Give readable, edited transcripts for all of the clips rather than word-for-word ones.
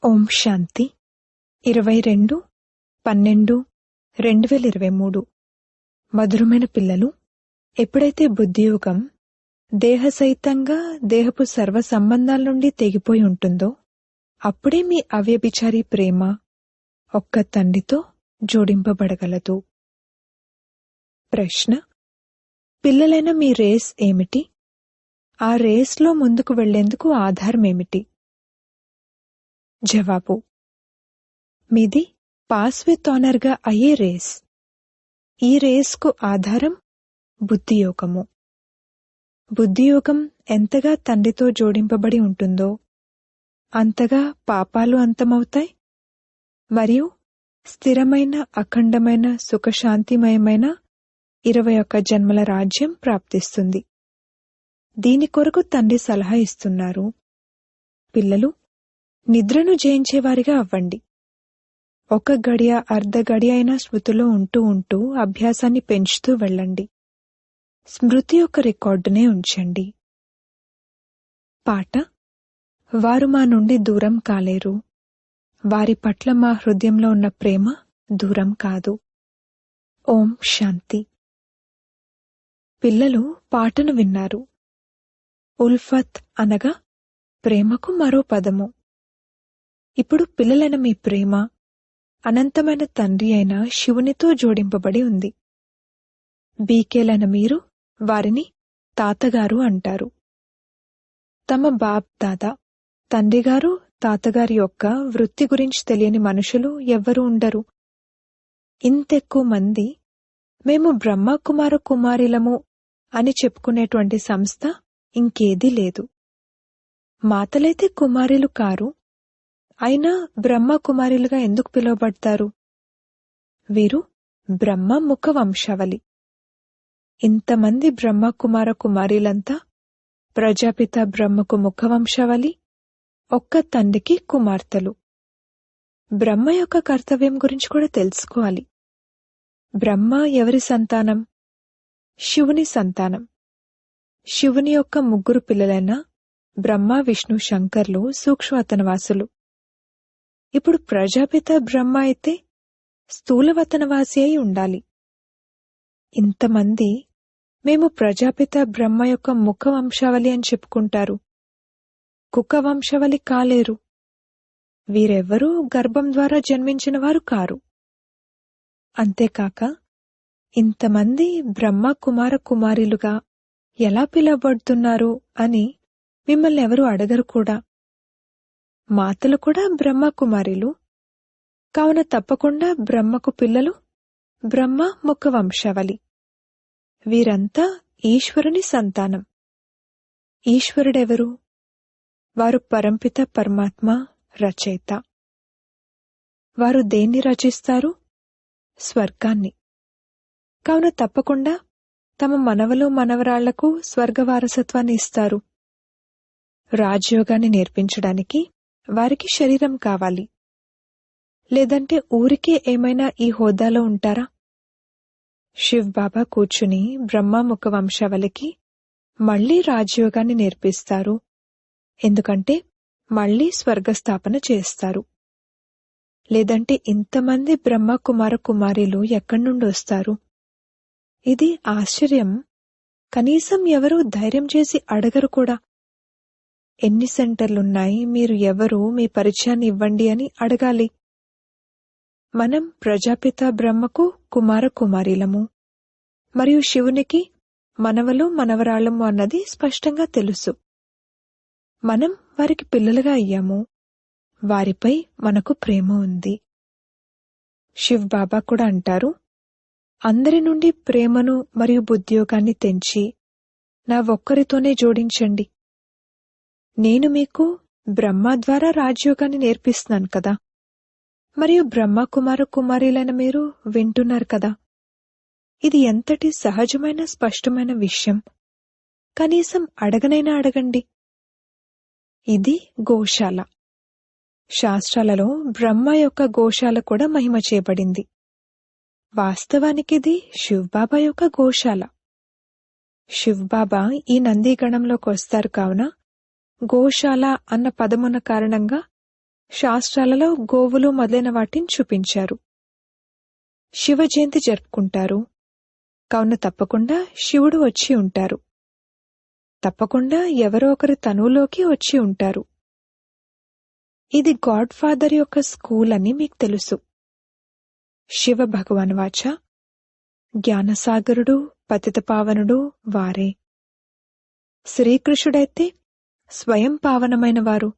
ఓం శాంతి 22/12/2023 మధురమైన పిల్లలు, ఎప్పుడైతే బుద్ధియోగం దేహసహితంగా దేహపు సర్వ సంబంధాల నుండి తెగిపోయి ఉంటుందో అప్పుడే మీ అవ్యభిచారి ప్రేమ ఒక్క తండ్రితో జోడింపబడగలదు. ప్రశ్న: పిల్లలైన మీ రేస్ ఏమిటి? ఆ రేస్లో ముందుకు వెళ్లేందుకు ఆధారమేమిటి? జవాబు: మీది పాస్ విత్ ఆనర్గా అయ్యే రేస్. ఈ రేస్కు ఆధారం బుద్ధియోగము. బుద్ధియోగం ఎంతగా తండ్రితో జోడింపబడి ఉంటుందో అంతగా పాపాలు అంతమవుతాయి మరియు స్థిరమైన అఖండమైన సుఖశాంతిమయమైన 21 జన్మల రాజ్యం ప్రాప్తిస్తుంది. దీని కొరకు తండ్రి సలహా ఇస్తున్నారు: పిల్లలు, నిద్రను జయించేవారిగా అవ్వండి. 1 గడియ అర్ధ గడియ అయినా స్మృతిలో ఉంటూ ఉంటూ అభ్యాసాన్ని పెంచుతూ వెళ్ళండి. స్మృతి యొక్క రికార్డునే ఉంచండి. పాట: వారు మా నుండి దూరం కాలేరు, వారి పట్ల మా హృదయంలో ఉన్న ప్రేమ దూరం కాదు. ఓం శాంతి. పిల్లలు పాటను విన్నారు. ఉల్ఫత్ అనగా ప్రేమకు మరో పదము. ఇప్పుడు పిల్లలైన మీ ప్రేమ అనంతమైన తండ్రి అయిన శివునితో జోడింపబడి ఉంది. బీకేలైన మీరు వారిని తాతగారు అంటారు. తమ బాప్ దాదా, తండ్రిగారు, తాతగారి యొక్క వృత్తి గురించి తెలియని మనుషులు ఎవ్వరూ ఉండరు. ఇంతెక్కువ మంది మేము బ్రహ్మ కుమార కుమారిలము అని చెప్పుకునేటువంటి సంస్థ ఇంకేదీ లేదు. మాతలైతే కుమారులు కారు, అయినా బ్రహ్మ కుమారులుగా ఎందుకు పిలువబడతారు? వీరు బ్రహ్మ ముఖ వంశావళి. ఇంతమంది బ్రహ్మ కుమార కుమారీలంతా ప్రజాపిత బ్రహ్మకు ముఖ వంశావళి, ఒక్క తండ్రికి కుమార్తెలు. బ్రహ్మ యొక్క కర్తవ్యం గురించి కూడా తెలుసుకోవాలి. బ్రహ్మ ఎవరి సంతానం? శివుని సంతానం. శివుని యొక్క 3 పిల్లలైన బ్రహ్మ, విష్ణు, శంకర్లు సూక్ష్మవతనవాసులు. ఇప్పుడు ప్రజాపిత బ్రహ్మ అయితే స్థూలవతనవాసి అయి ఉండాలి. ఇంతమంది మేము ప్రజాపిత బ్రహ్మ యొక్క ముఖ వంశావళి అని చెప్పుకుంటారు. కుక వంశావళి కాలేరు. వీరెవ్వరూ గర్భం ద్వారా జన్మించిన వారు కారు. అంతేకాక ఇంతమంది బ్రహ్మ కుమార కుమారులుగా ఎలా పిలువబడుతున్నారు అని మిమ్మల్ని ఎవరూ అడగరు కూడా. మాతలు కూడా బ్రహ్మ కుమారులు కావున తప్పకుండా బ్రహ్మకు పిల్లలు బ్రహ్మ ముఖ వంశావళి. వీరంతా ఈశ్వరుని సంతానం. ఈశ్వరుడెవరు? వారు పరంపిత పరమాత్మ రచయిత. వారు దేన్ని రచిస్తారు? స్వర్గాన్ని. కావున తప్పకుండా తమ మనవలు మనవరాళ్లకు స్వర్గ వారసత్వాన్ని ఇస్తారు. రాజయోగాన్ని నేర్పించడానికి వారికి శరీరం కావాలి. లేదంటే ఊరికే ఏమైనా ఈ హోదాలో ఉంటారా? శివ్ బాబా కూర్చుని బ్రహ్మ ముఖ వంశావళికి మళ్లీ రాజయోగాన్ని నేర్పిస్తారు. ఎందుకంటే మళ్లీ స్వర్గస్థాపన చేస్తారు. లేదంటే ఇంతమంది బ్రహ్మ కుమార కుమారీలు ఎక్కడి నుండి వస్తారు? ఇది ఆశ్చర్యం. కనీసం ఎవరూ ధైర్యం చేసి అడగరు కూడా. ఎన్ని సెంటర్లున్నాయి, మీరు ఎవరు, మీ పరిచయాన్ని ఇవ్వండి అని అడగాలి. మనం ప్రజాపిత బ్రహ్మకు కుమార కుమారీలము మరియు శివునికి మనవలు మనవరాళ్లము అన్నది స్పష్టంగా తెలుసు. మనం వారికి పిల్లలుగా అయ్యాము. వారిపై మనకు ప్రేమ ఉంది. శివ్ బాబా కూడా అంటారు, అందరి నుండి ప్రేమను మరియు బుద్ధియోగాన్ని తెంచి నా ఒక్కరితోనే జోడించండి. నేను మీకు బ్రహ్మ ద్వారా రాజయోగాన్ని నేర్పిస్తున్నాను కదా, మరియు బ్రహ్మ కుమార కుమారీలైన మీరు వింటున్నారు కదా. ఇది ఎంతటి సహజమైన స్పష్టమైన విషయం. కనీసం అడగనైనా అడగండి. ఇది గోశాల. శాస్త్రాలలో బ్రహ్మ యొక్క గోశాల కూడా మహిమ చేయబడింది. వాస్తవానికిది శివ్బాబా యొక్క గోశాల. శివ్బాబా ఈ నందీగణంలోకి వస్తారు కావున గోశాల అన్న పదమున్న కారణంగా శాస్త్రాలలో గోవులు మొదలైన వాటిని చూపించారు. శివ జయంతి జరుపుకుంటారు. కావున తప్పకుండా శివుడు వచ్చి ఉంటారు. తప్పకుండా ఎవరో ఒకరి తనువులోకి వచ్చి ఉంటారు. ఇది గాడ్ ఫాదర్ యొక్క స్కూల్ అని మీకు తెలుసు. శివ భగవాన్ వాచ జ్ఞానసాగరుడు, పతితపావనుడు వారే. శ్రీకృష్ణుడైతే స్వయం పావనమైన వారు.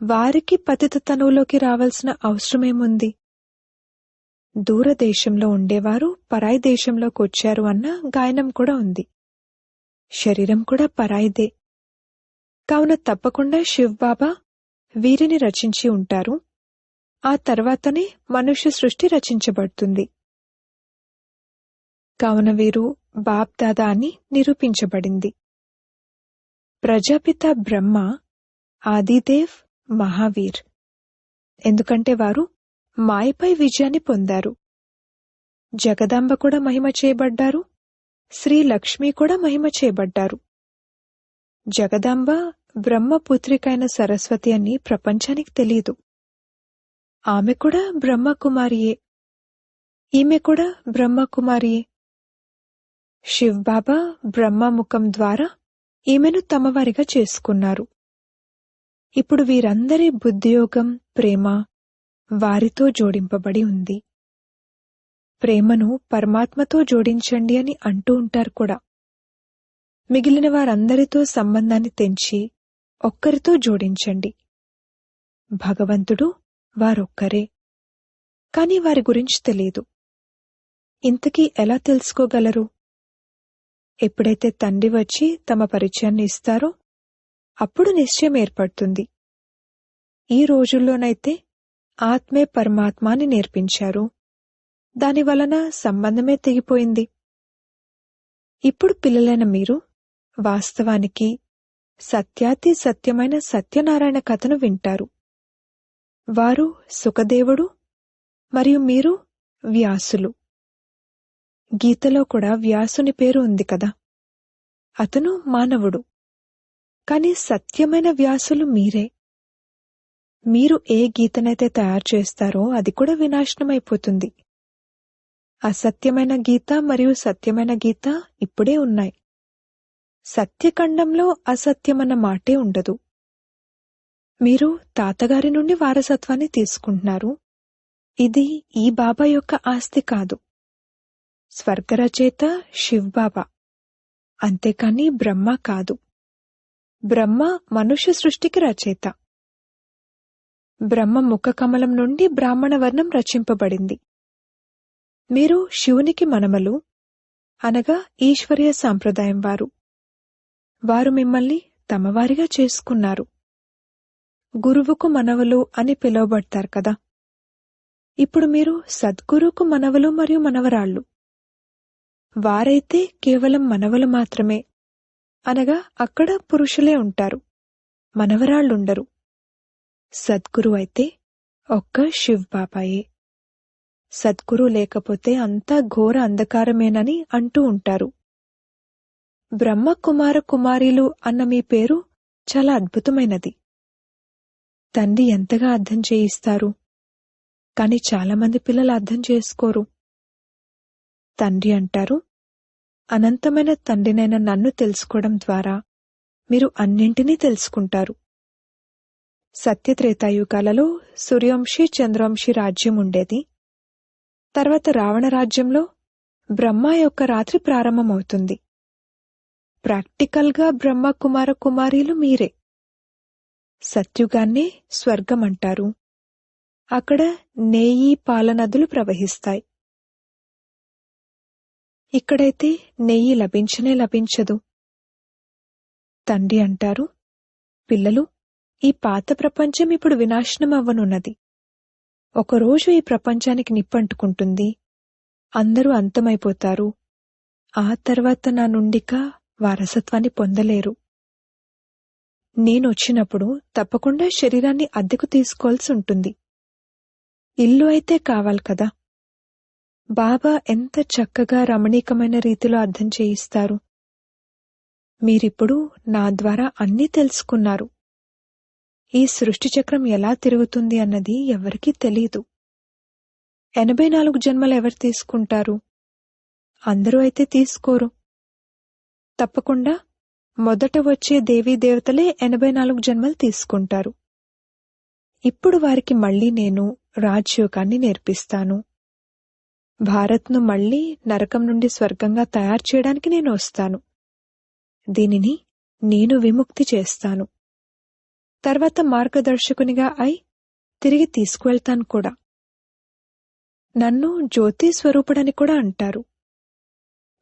వారికి పతిత తనువులోకి రావాల్సిన అవసరమేముంది? దూరదేశంలో ఉండేవారు పరాయి దేశంలోకి వచ్చారు అన్న గాయనం కూడా ఉంది. శరీరం కూడా పరాయిదే. కావున తప్పకుండా శివబాబా వీరిని రచించి ఉంటారు. ఆ తర్వాతనే మనుష్య సృష్టి రచించబడుతుంది. కావున వీరు బాప్ దాదా అని నిరూపించబడింది. ప్రజాపిత బ్రహ్మ, ఆదిదేవ్, మహావీర్. ఎందుకంటే వారు మాయపై విజయాన్ని పొందారు. జగదాంబ కూడా మహిమ చేయబడ్డారు. శ్రీ లక్ష్మి కూడా మహిమ చేయబడ్డారు. జగదాంబ బ్రహ్మపుత్రికైన సరస్వతి అని ప్రపంచానికి తెలీదు. ఆమె కూడా బ్రహ్మకుమారియే. ఈమె కూడా బ్రహ్మకుమారియే. శివబాబా బ్రహ్మముఖం ద్వారా ఈమెను తమవారిగా చేసుకున్నారు. ఇప్పుడు వీరందరి బుద్ధియోగం, ప్రేమ వారితో జోడింపబడి ఉంది. ప్రేమను పరమాత్మతో జోడించండి అని అంటూ ఉంటారు కూడా. మిగిలిన వారందరితో సంబంధాన్ని తెంచి ఒక్కరితో జోడించండి. భగవంతుడు వారొక్కరే. కాని వారి గురించి తెలియదు. ఇంతకీ ఎలా తెలుసుకోగలరు? ఎప్పుడైతే తండ్రి వచ్చి తమ పరిచయాన్ని ఇస్తారో అప్పుడు నిశ్చయం ఏర్పడుతుంది. ఈ రోజుల్లోనైతే ఆత్మే పరమాత్మ అని నేర్పించారు. దానివలన సంబంధమే తెగిపోయింది. ఇప్పుడు పిల్లలైన మీరు వాస్తవానికి సత్యాతి సత్యమైన సత్యనారాయణ కథను వింటారు. వారు సుఖదేవుడు మరియు మీరు వ్యాసులు. గీతలో కూడా వ్యాసుని పేరు ఉంది కదా. అతను మానవుడు. కాని సత్యమైన వ్యాసులు మీరే. మీరు ఏ గీతనైతే తయారు చేస్తారో అది కూడా వినాశనమైపోతుంది. అసత్యమైన గీత మరియు సత్యమైన గీత ఇప్పుడే ఉన్నాయి. సత్యఖండంలో అసత్యమన్న మాటే ఉండదు. మీరు తాతగారి నుండి వారసత్వాన్ని తీసుకుంటున్నారు. ఇది ఈ బాబా యొక్క ఆస్తి కాదు. స్వర్గరచయిత శివబాబా, అంతేకాని బ్రహ్మ కాదు. బ్రహ్మ మనుష్య సృష్టికి రచయిత. బ్రహ్మ ముఖ కమలం నుండి బ్రాహ్మణ వర్ణం రచింపబడింది. మీరు శివునికి మనమలు, అనగా ఈశ్వర్య సాంప్రదాయం వారు. వారు మిమ్మల్ని తమవారిగా చేసుకున్నారు. గురువుకు మనవలు అని పిలువబడతారు కదా. ఇప్పుడు మీరు సద్గురువుకు మనవలు మరియు మనవరాళ్ళు. వారైతే కేవలం మనవలు మాత్రమే, అనగా అక్కడ పురుషులే ఉంటారు, మనవరాళ్లుండరు. సద్గురు అయితే ఒక్క శివబాబాయే. సద్గురు లేకపోతే అంతా ఘోర అంధకారమేనని అంటూ ఉంటారు. బ్రహ్మ కుమార కుమారీలు అన్న మీ పేరు చాలా అద్భుతమైనది. తండ్రి ఎంతగా అర్థం చేయిస్తారు. కాని చాలామంది పిల్లలు అర్థం చేసుకోరు. తండ్రి అంటారు, అనంతమైన తండ్రినైన నన్ను తెలుసుకోవడం ద్వారా మీరు అన్నింటినీ తెలుసుకుంటారు. సత్యత్రేతాయుగాలలో సూర్యవంశీ చంద్రవంశీ రాజ్యం ఉండేది. తర్వాత రావణ రాజ్యంలో బ్రహ్మ యొక్క రాత్రి ప్రారంభమవుతుంది. ప్రాక్టికల్గా బ్రహ్మ కుమార కుమారీలు మీరే. సత్యుగాన్నే స్వర్గమంటారు. అక్కడ నేయి పాలనదులు ప్రవహిస్తాయి. ఇక్కడైతే నెయ్యి లభించనే లభించదు. తండ్రి అంటారు, పిల్లలు, ఈ పాత ప్రపంచం ఇప్పుడు వినాశనం అవ్వనున్నది. ఒకరోజు ఈ ప్రపంచానికి నిప్పంటుకుంటుంది. అందరూ అంతమైపోతారు. ఆ తర్వాత నా నుండిక వారసత్వాన్ని పొందలేరు. నేనొచ్చినప్పుడు తప్పకుండా శరీరాన్ని అద్దెకు తీసుకోవాల్సి ఉంటుంది. ఇల్లు అయితే కావాలి కదా. బాబా ఎంత చక్కగా రమణీకమైన రీతిలో అర్థం చేయిస్తారు. మీరిప్పుడు నా ద్వారా అన్నీ తెలుసుకున్నారు. ఈ సృష్టి చక్రం ఎలా తిరుగుతుంది అన్నది ఎవరికీ తెలీదు. 84 జన్మలు ఎవరు తీసుకుంటారు? అందరూ అయితే తీసుకోరు. తప్పకుండా మొదట వచ్చే దేవతలే 84 జన్మలు తీసుకుంటారు. ఇప్పుడు వారికి మళ్లీ నేను రాజయోగాన్ని నేర్పిస్తాను. భారత్ను మళ్లీ నరకం నుండి స్వర్గంగా తయారు చేయడానికి నేను వస్తాను. దీనిని నేను విముక్తి చేస్తాను. తర్వాత మార్గదర్శకునిగా అయి తిరిగి తీసుకువెళ్తాను కూడా. నన్ను జ్యోతి స్వరూపుడని కూడా అంటారు.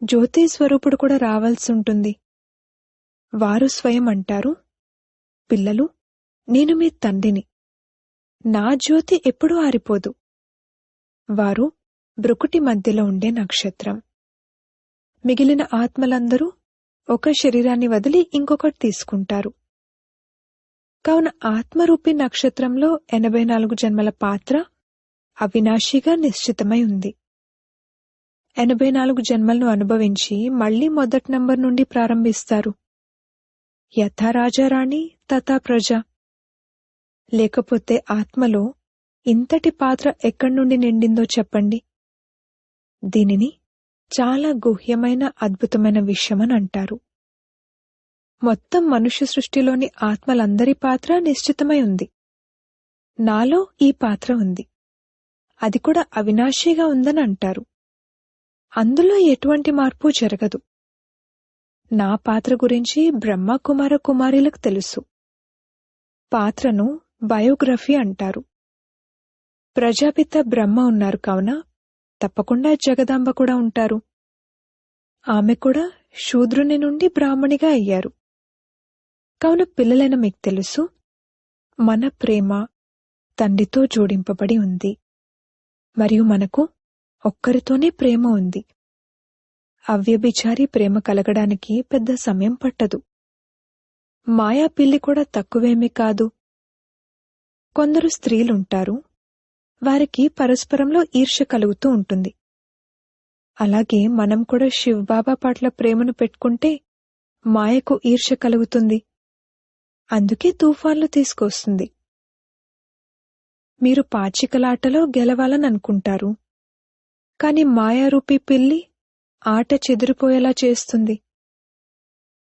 జ్యోతి స్వరూపుడు కూడా రావాల్సి ఉంటుంది. వారు స్వయం అంటారు, పిల్లలు, నేను మీ తండ్రిని. నా జ్యోతి ఎప్పుడూ ఆరిపోదు. వారు బ్రుకుటి మధ్యలో ఉండే నక్షత్రం. మిగిలిన ఆత్మలందరూ ఒక శరీరాన్ని వదిలి ఇంకొకటి తీసుకుంటారు. కావున ఆత్మరూపి నక్షత్రంలో 84 జన్మల పాత్ర అవినాశిగా నిశ్చితమై ఉంది. 84 జన్మలను అనుభవించి మళ్లీ మొదటి నంబర్ నుండి ప్రారంభిస్తారు. యథా రాజారాణి తథా ప్రజ. లేకపోతే ఆత్మలో ఇంతటి పాత్ర ఎక్కడి నుండి నిండిందో చెప్పండి. దీనిని చాలా గుహ్యమైన అద్భుతమైన విషయమని అంటారు. మొత్తం మనుష్య సృష్టిలోని ఆత్మలందరి పాత్ర నిశ్చితమై ఉంది. నాలో ఈ పాత్ర ఉంది. అది కూడా అవినాశిగా ఉందని అంటారు. అందులో ఎటువంటి మార్పు జరగదు. నా పాత్ర గురించి బ్రహ్మ కుమార కుమారీలకు తెలుసు. పాత్రను బయోగ్రఫీ అంటారు. ప్రజాపిత బ్రహ్మ ఉన్నారు కావున తప్పకుండా జగదాంబ కూడా ఉంటారు. ఆమె కూడా శూద్రుని నుండి బ్రాహ్మణిగా అయ్యారు. కావున పిల్లలైన మీకు తెలుసు, మన ప్రేమ తండ్రితో జోడింపబడి ఉంది. మరియు మనకు ఒక్కరితోనే ప్రేమ ఉంది. అవ్యభిచారి ప్రేమ కలగడానికి పెద్ద సమయం పట్టదు. మాయా పిల్లి కూడా తక్కువేమీ కాదు. కొందరు స్త్రీలుంటారు, వారికి పరస్పరంలో ఈర్ష్య కలుగుతూ ఉంటుంది. అలాగే మనం కూడా శివబాబా పట్ల ప్రేమను పెట్టుకుంటే మాయకు ఈర్ష్య కలుగుతుంది. అందుకే తుఫాన్లు తీసుకొస్తుంది. మీరు పాచికలాటలో గెలవాలని అనుకుంటారు, కాని మాయారూపీ పిల్లి ఆట చెదిరిపోయేలా చేస్తుంది.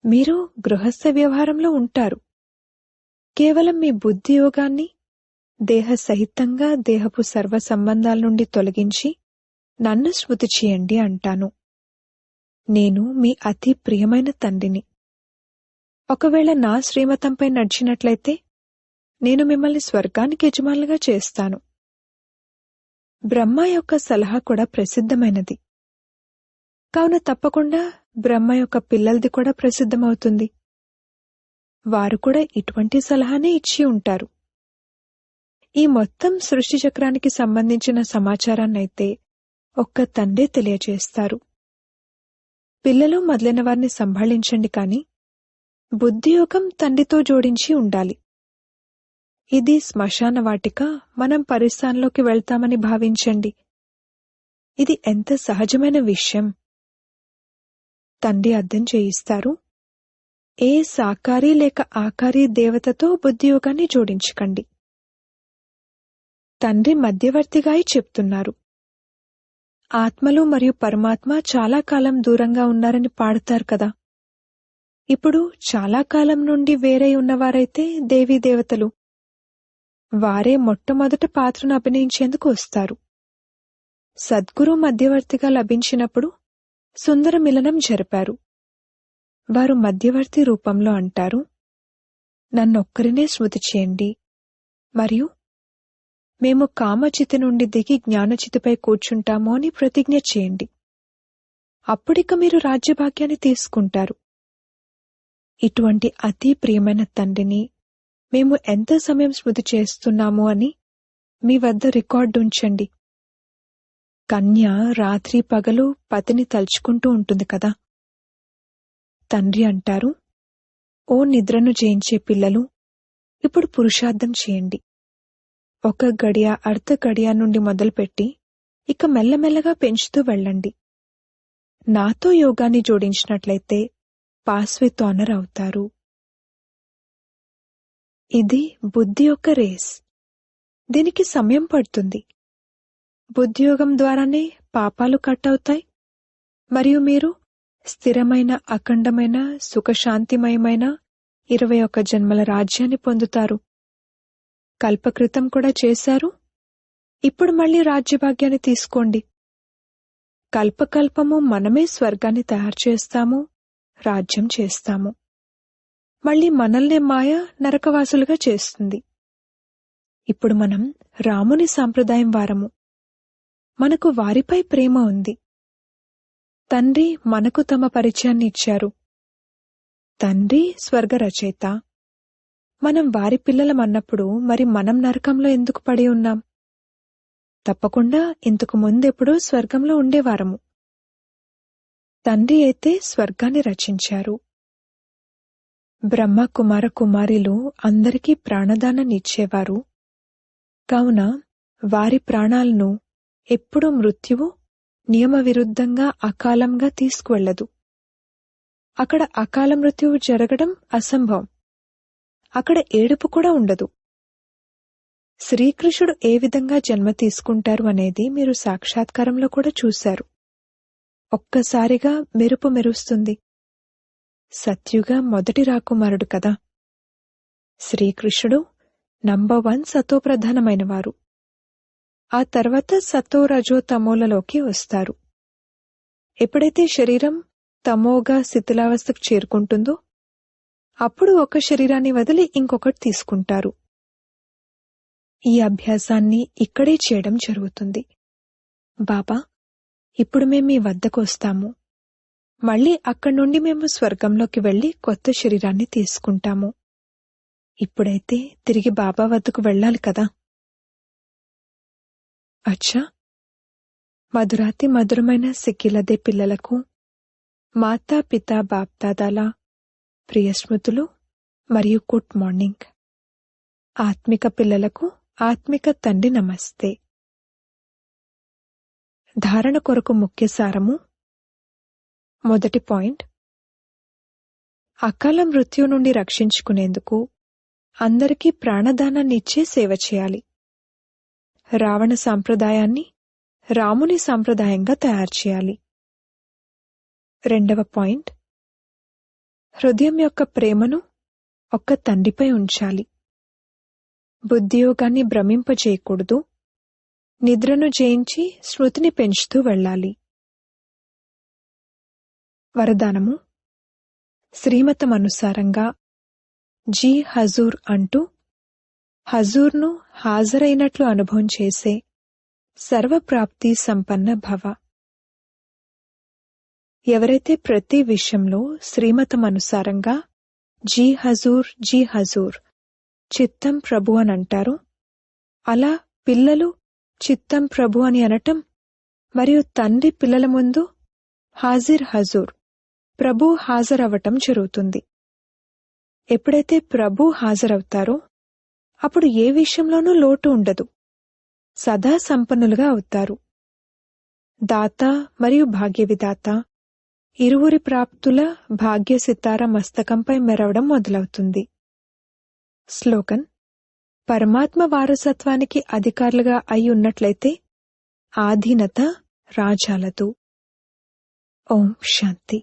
మీరు గృహస్థ వ్యవహారంలో ఉంటారు. కేవలం మీ బుద్ధి యోగాన్ని దేహ సహితంగా దేహపు సర్వ సంబంధాల నుండి తొలగించి నన్ను స్మృతి చేయండి అంటాను. నేను మీ అతి ప్రియమైన తండ్రిని. ఒకవేళ నా శ్రీమతంపై నడిచినట్లయితే నేను మిమ్మల్ని స్వర్గానికి యజమానులుగా చేస్తాను. బ్రహ్మ యొక్క సలహా కూడా ప్రసిద్ధమైనది. కావున తప్పకుండా బ్రహ్మ యొక్క పిల్లలది కూడా ప్రసిద్ధమవుతుంది. వారు కూడా ఇటువంటి సలహానే ఇచ్చి ఉంటారు. ఈ మొత్తం సృష్టి చక్రానికి సంబంధించిన సమాచారాన్నైతే ఒక్క తండ్రే తెలియచేస్తారు. పిల్లలు మొదలైన వారిని సంభాళించండి, కాని బుద్ధియోగం తండ్రితో జోడించి ఉండాలి. ఇది శ్మశాన వాటిక, మనం పరిస్థానంలోకి వెళ్తామని భావించండి. ఇది ఎంత సహజమైన విషయం. తండ్రి అర్థం చేయిస్తారు, ఏ సాకారి లేక ఆకారి దేవతతో బుద్ధియోగాన్ని జోడించకండి. తండ్రి మధ్యవర్తిగా చెప్తున్నారు. ఆత్మలు మరియు పరమాత్మ చాలా కాలం దూరంగా ఉన్నారని పాడుతారు కదా. ఇప్పుడు చాలా కాలం నుండి వేరై ఉన్నవారైతే దేవీ దేవతలు, వారే మొట్టమొదట పాత్రను అభినయించేందుకు వస్తారు. సద్గురు మధ్యవర్తిగా లభించినప్పుడు సుందర మిలనం జరిపారు. వారు మధ్యవర్తి రూపంలో అంటారు, నన్నొక్కరినే స్మృతి చేయండి, మరియు మేము కామచితి నుండి దిగి జ్ఞానచితిపై కూర్చుంటాము అని ప్రతిజ్ఞ చేయండి. అప్పుడిక మీరు రాజ్యభాగ్యాన్ని తీసుకుంటారు. ఇటువంటి అతి ప్రియమైన తండ్రిని మేము ఎంత సమయం స్మృతి చేస్తున్నాము అని మీ వద్ద రికార్డు ఉంచండి. కన్య రాత్రి పగలు పతిని తలుచుకుంటూ ఉంటుంది కదా. తండ్రి అంటారు, ఓ నిద్రను జయించే పిల్లలు, ఇప్పుడు పురుషార్థం చేయండి. 1 గడియ అర్ధ గడియ నుండి మొదలుపెట్టి ఇక మెల్లమెల్లగా పెంచుతూ వెళ్ళండి. నాతో యోగాన్ని జోడించినట్లయితే పాస్ విత్ ఆనర్ అవుతారు. ఇది బుద్ధి యొక్క రేస్. దీనికి సమయం పడుతుంది. బుద్ధియోగం ద్వారానే పాపాలు కట్ అవుతాయి మరియు మీరు స్థిరమైన అఖండమైన సుఖశాంతిమయమైన 21 జన్మల రాజ్యాన్ని పొందుతారు. కల్పకృతం కూడా చేశారు. ఇప్పుడు మళ్ళీ రాజ్యభాగ్యాన్ని తీసుకోండి. కల్పకల్పము మనమే స్వర్గాన్ని తయారు చేస్తాము, రాజ్యం చేస్తాము. మళ్ళీ మనల్నే మాయ నరకవాసులుగా చేస్తుంది. ఇప్పుడు మనం రాముని సాంప్రదాయం వారము. మనకు వారిపై ప్రేమ ఉంది. తండ్రి మనకు తమ పరిచయాన్ని ఇచ్చారు. తండ్రి స్వర్గ రచయిత. మనం వారి పిల్లలమన్నప్పుడు మరి మనం నరకంలో ఎందుకు పడి ఉన్నాం? తప్పకుండా ఇంతకు ముందెప్పుడో స్వర్గంలో ఉండేవారము. తండ్రి అయితే స్వర్గాన్ని రచించారు. బ్రహ్మ కుమార కుమారిలు అందరికీ ప్రాణదానాన్నిచ్చేవారు. కావున వారి ప్రాణాలను ఎప్పుడూ మృత్యువు నియమ విరుద్ధంగా అకాలంగా తీసుకువెళ్లదు. అక్కడ అకాల మృత్యువు జరగడం అసంభవం. అక్కడ ఏడుపు కూడా ఉండదు. శ్రీకృష్ణుడు ఏ విధంగా జన్మ తీసుకుంటారు అనేది మీరు సాక్షాత్కారంలో కూడా చూశారు. ఒక్కసారిగా మెరుపు మెరుస్తుంది. సత్యుగ మొదటి రాకుమారుడు కదా. శ్రీకృష్ణుడు నంబర్ 1 సతోప్రధానమైనవారు. ఆ తర్వాత సతో రజో తమోలలోకి వస్తారు. ఎప్పుడైతే శరీరం తమోగా శిథిలావస్థకు చేరుకుంటుందో అప్పుడు ఒక శరీరాన్ని వదిలి ఇంకొకటి తీసుకుంటారు. ఈ అభ్యాసాన్ని ఇక్కడే చేయడం జరుగుతుంది. బాబా, ఇప్పుడు మేము మీ వద్దకు వస్తాము. మళ్ళీ అక్కడి నుండి మేము స్వర్గంలోకి వెళ్లి కొత్త శరీరాన్ని తీసుకుంటాము. ఇప్పుడైతే తిరిగి బాబా వద్దకు వెళ్ళాలి కదా. అచ్చా, మధురాతి మధురమైన సిక్కిలదే పిల్లలకు మాతా పితా బాప్దాదాల ప్రియ స్మృతులు మరియు గుడ్ మార్నింగ్. ఆత్మిక పిల్లలకు ఆత్మిక తండ్రి నమస్తే. ధారణ కొరకు ముఖ్య సారము. మొదటి పాయింట్, అకాల మృత్యు నుండి రక్షించుకునేందుకు అందరికీ ప్రాణదానాన్నిచ్చే సేవ చేయాలి. రావణ సాంప్రదాయాన్ని రాముని సాంప్రదాయంగా తయారు చేయాలి. రెండవ పాయింట్, హృదయం యొక్క ప్రేమను ఒక్క తండ్రిపై ఉంచాలి. బుద్ధియోగాన్ని భ్రమింపజేయకూడదు. నిద్రను జయించి స్మృతిని పెంచుతూ వెళ్ళాలి. వరదానము. శ్రీమతమనుసారంగా జీ హజూర్ అంటూ హజూర్ను హాజరైనట్లు అనుభవం చేసే సర్వప్రాప్తి సంపన్న భవ. ఎవరైతే ప్రతి విషయంలో శ్రీమతమనుసారంగా జీ హజూర్ చిత్తం ప్రభు అని అంటారో, అలా పిల్లలు చిత్తం ప్రభు అని అనటం మరియు తండ్రి పిల్లల ముందు హాజిర్ హజూర్ ప్రభు హాజరవ్వటం జరుగుతుంది. ఎప్పుడైతే ప్రభు హాజరవుతారో అప్పుడు ఏ విషయంలోనూ లోటు ఉండదు. సదా సంపన్నులుగా అవుతారు. దాత మరియు భాగ్యవిదాత ఇరువురి ప్రాప్తుల భాగ్య సితార మస్తకంపై మెరవడం మొదలవుతుంది. స్లోగన్. పరమాత్మ వారసత్వానికి అధికారులుగా అయి ఉన్నట్లయితే ఆధీనత రాజాలదు. ఓం శాంతి.